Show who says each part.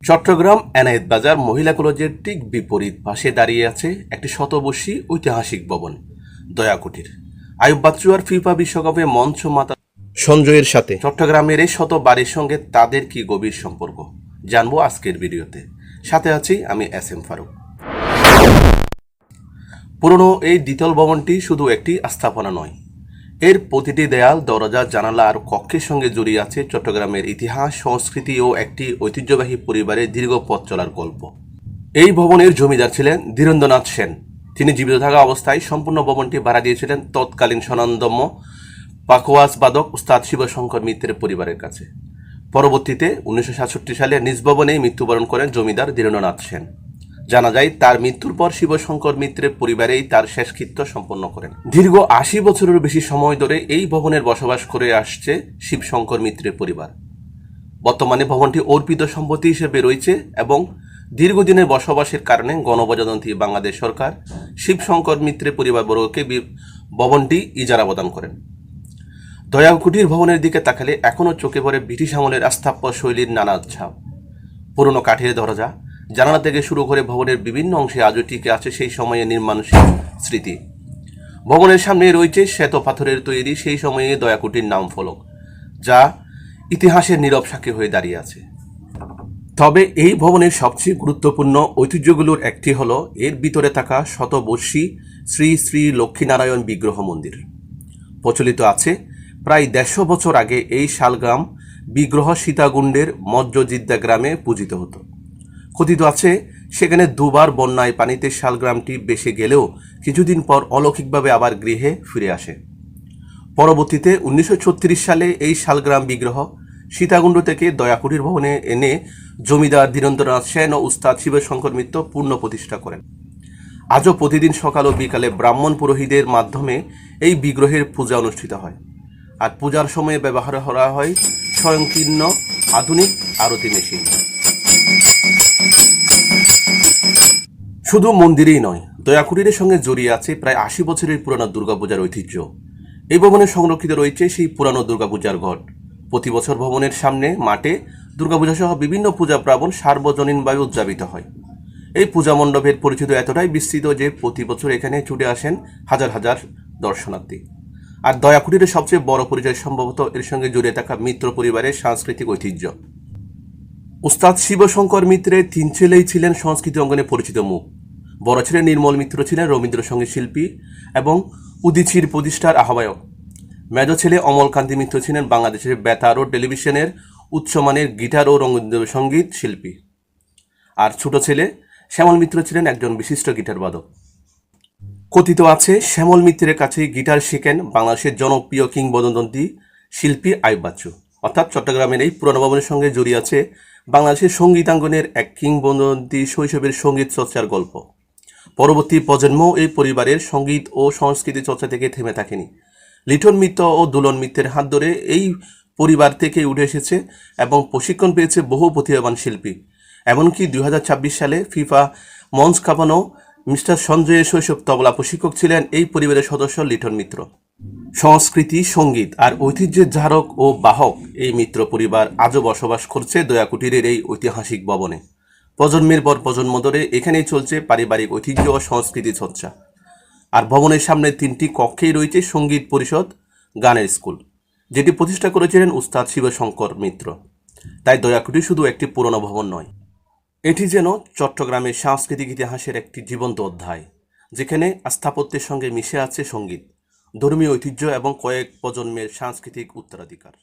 Speaker 1: চট্টগ্রাম এনায়েত বাজার মহিলা কলেজের ঠিক বিপরীত পাশে দাঁড়িয়ে আছে একটি শতবর্ষী ঐতিহাসিক ভবন দয়া কুটির। আইয়ুব বাচ্চু আর ফিফা বিশ্বকাপে মঞ্চ মাতা সঞ্জয়ের সাথে চট্টগ্রামের এই শত বাড়ির সঙ্গে তাদের কি গভীর সম্পর্ক জানবো আজকের ভিডিওতে। সাথে আছি আমি SM ফারুক। পুরনো এই দ্বিতল ভবনটি শুধু একটি স্থাপনা নয়, এর প্রতিটি দেয়াল, দরজা, জানালা আর কক্ষের সঙ্গে জড়িয়ে আছে চট্টগ্রামের ইতিহাস, সংস্কৃতি ও একটি ঐতিহ্যবাহী পরিবারের দীর্ঘ পথ চলার গল্প। এই ভবনের জমিদার ছিলেন ধীরেন্দ্রনাথ সেন। তিনি জীবিত থাকা অবস্থায় সম্পূর্ণ ভবনটি ভাড়া দিয়েছিলেন তৎকালীন স্বনামধন্য পাখোয়াজ বাদক উস্তাদ শিবশঙ্কর মিত্রের পরিবারের কাছে। পরবর্তীতে 1967 সালে নিজ ভবনেই মৃত্যুবরণ করেন জমিদার ধীরেন্দ্রনাথ সেন। জানা যায় তার মৃত্যুর পর শিবশঙ্কর মিত্রের পরিবারেই তার শেষকৃত্য সম্পন্ন করেন। দীর্ঘ 80 বছরের বেশি সময় ধরে এই ভবনের বসবাস করে আসছে শিবশঙ্কর মিত্রের পরিবার। বর্তমানে ভবনটি অর্পিত সম্পত্তি হিসেবে রয়েছে এবং দীর্ঘদিনের বসবাসের কারণে গণপ্রজাতন্ত্রী বাংলাদেশ সরকার শিবশঙ্কর মিত্রের পরিবারবর্গকে ভবনটি ইজারা প্রদান করেন। দয়া কুটির ভবনের দিকে তাকালে এখনও চোখে পড়ে ব্রিটিশ আমলের স্থাপত্য শৈলীর নানা ছাপ। পুরনো কাঠের দরজা, জানালা থেকে শুরু করে ভবনের বিভিন্ন অংশে আজও টিকে আছে সেই সময়ে নির্মাণ স্মৃতি। ভবনের সামনে রয়েছে শ্বেত পাথরের তৈরি সেই সময়ে দয়াকুটির নাম ফলক, যা ইতিহাসের নীরব সাক্ষী হয়ে দাঁড়িয়ে আছে। তবে এই ভবনের সবচেয়ে গুরুত্বপূর্ণ ঐতিহ্যগুলোর একটি হলো এর ভিতরে থাকা শতবর্ষী শ্রী শ্রী লক্ষ্মীনারায়ণ বিগ্রহ মন্দির। প্রচলিত আছে প্রায় 150 বছর আগে এই শালগ্রাম বিগ্রহ সীতাকুণ্ডের মজ্জজিদ্দা গ্রামে পূজিত হতো। কথিত আছে সেখানে দুবার বন্যায় পানিতে শালগ্রামটি ভেসে গেলেও কিছুদিন পর অলৌকিকভাবে আবার গৃহে ফিরে আসে। পরবর্তীতে 1936 সালে এই শালগ্রাম বিগ্রহ সীতাকুণ্ড থেকে দয়াকুটির ভবনে এনে জমিদার ধীরেন্দ্রনাথ সেন ও উস্তাদ শিবশঙ্কর মিত্র পূর্ণ প্রতিষ্ঠা করেন। আজও প্রতিদিন সকাল ও বিকালে ব্রাহ্মণ পুরোহিতের মাধ্যমে এই বিগ্রহের পূজা অনুষ্ঠিত হয়, আর পূজার সময়ে ব্যবহার করা হয় স্বয়ংকীর্ণ আধুনিক আরতি মেশিন। শুধু মন্দিরেই নয়, দয়াকুটিরের সঙ্গে জড়িয়ে আছে প্রায় 80 বছরের পুরানো দুর্গাপূজার ঐতিহ্য। এই ভবনে সংরক্ষিত রয়েছে সেই পুরানো দুর্গাপূজার ঘট। প্রতি বছর ভবনের সামনে মাঠে দুর্গাপূজা সহ বিভিন্ন পূজা পার্বণ সার্বজনীনভাবে উদযাপিত হয়। এই পূজা মণ্ডপের পরিচিত এতটাই বিস্তৃত যে প্রতি বছর এখানে ছুটে আসেন হাজার হাজার দর্শনার্থী। আর দয়াকুটিরের সবচেয়ে বড় পরিচয় সম্ভবত এর সঙ্গে জড়িয়ে থাকা মিত্র পরিবারের সাংস্কৃতিক ঐতিহ্য। উস্তাদ শিবশঙ্কর মিত্রের 3 ছেলেই ছিলেন সংস্কৃতি অঙ্গনে পরিচিত মুখ। বড় ছেলে নির্মল মিত্র ছিলেন রবীন্দ্রসঙ্গীত শিল্পী এবং উদীচীর প্রতিষ্ঠার আহ্বায়ক। মেজ ছেলে অমলকান্তি মিত্র ছিলেন বাংলাদেশের বেতার ও টেলিভিশনের উচ্চমানের গিটার ও রবীন্দ্রসঙ্গীত শিল্পী। আর ছোট ছেলে শ্যামল মিত্র ছিলেন একজন বিশিষ্ট গিটার বাদক। কথিত আছে শ্যামল মিত্রের কাছে গিটার শেখেন বাংলাদেশের জনপ্রিয় কিংবদন্তি শিল্পী আইয়ুব বাচ্চু। অর্থাৎ চট্টগ্রামের এই পুরনো ভবনের সঙ্গে জড়িয়ে আছে বাংলাদেশের সঙ্গীতাঙ্গনের এক কিংবদন্তি শৈশবের সঙ্গীত চর্চার গল্প। পরবর্তী প্রজন্ম এই পরিবারের সঙ্গীত ও সংস্কৃতি চর্চা থেকে থেমে থাকেনি। লিটন মিত্র ও দুলন মিত্রের হাত ধরে এই পরিবার থেকে উঠে এসেছে এবং প্রশিক্ষণ পেয়েছে বহু প্রতিভাবান শিল্পী। এমনকি 2026 সালে ফিফা মঞ্চ কাঁপানো মিস্টার সঞ্জয়ের শৈশব তবলা প্রশিক্ষক ছিলেন এই পরিবারের সদস্য লিটন মিত্র। সংস্কৃতি, সঙ্গীত আর ঐতিহ্যের ধারক ও বাহক এই মিত্র পরিবার আজও বসবাস করছে দয়াকুটিরের এই ঐতিহাসিক ভবনে। প্রজন্মের পর প্রজন্ম ধরে এখানেই চলছে পারিবারিক ঐতিহ্য ও সংস্কৃতি চর্চা। আর ভবনের সামনে 3টি কক্ষেই রয়েছে সঙ্গীত পরিষদ, গানের স্কুল, যেটি প্রতিষ্ঠা করেছিলেন উস্তাদ শিবশঙ্কর মিত্র। তাই দয়াকুটি শুধু একটি পুরনো ভবন নয়, এটি যেন চট্টগ্রামের সাংস্কৃতিক ইতিহাসের একটি জীবন্ত অধ্যায়, যেখানে স্থাপত্যের সঙ্গে মিশে আছে সঙ্গীত, ধর্মীয় ঐতিহ্য এবং কয়েক প্রজন্মের সাংস্কৃতিক উত্তরাধিকার।